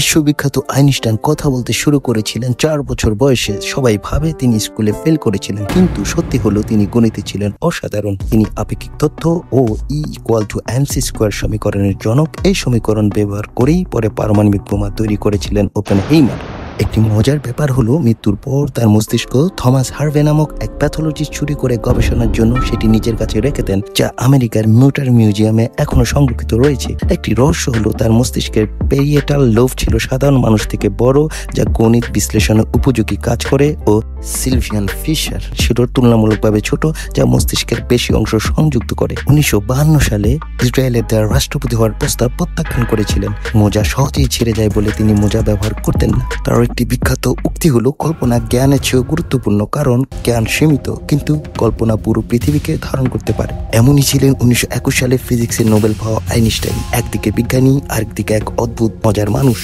বিশ্ববিখ্যাত আইনস্টাইন কথা বলতে শুরু করেছিলেন 4 বছর বয়সে। সবাই ভাবে তিনি স্কুলে ফেল করেছিলেন, কিন্তু সত্যি হলো তিনি গণিতে ছিলেন অসাধারণ। তিনি আপেক্ষিক তথ্য ও E=mc² সমীকরণের জনক। এই সমীকরণ ব্যবহার করেই পরে পারমাণবিক বোমা তৈরি করেছিলেন ওপেনহেইমার। একটি মজার ব্যাপার হলো, মৃত্যুর পর তার মস্তিষ্ক থমাস হার্ভে নামক এক প্যাথোলজিস্ট চুরি করে গবেষণার জন্য সেটি নিজের কাছে রেখে দেন, যা আমেরিকার মিউটার মিউজিয়ামে এখনো সংরক্ষিত রয়েছে। একটি রহস্য হলো, তার মস্তিষ্কের পেরিয়েটাল লোব ছিল সাধারণ মানুষ থেকে বড়, যা গণিত বিশ্লেষণে উপযোগী কাজ করে, ও সিলভিয়ান ফিশার ছিল তুলনামূলকভাবে ছোট, যা মস্তিষ্কের বেশি অংশ সংযুক্ত করে। 1952 সালে ইসরায়েলের দ্বারা রাষ্ট্রপতি হওয়ার প্রস্তাব প্রত্যাখ্যান করেছিলেন। মোজা সহজেই ছেড়ে যায় বলে তিনি মোজা ব্যবহার করতেন না। তার একটি বিখ্যাত উক্তি হলো, কল্পনা জ্ঞানের চেয়েও গুরুত্বপূর্ণ, কারণ জ্ঞান সীমিত কিন্তু কল্পনা পুরো পৃথিবীকে ধারণ করতে পারে। এমনই ছিলেন 1921 সালে ফিজিক্সের নোবেল পাওয়া আইনস্টাইন। একদিকে বিজ্ঞানী, আরেকদিকে এক অদ্ভুত মজার মানুষ।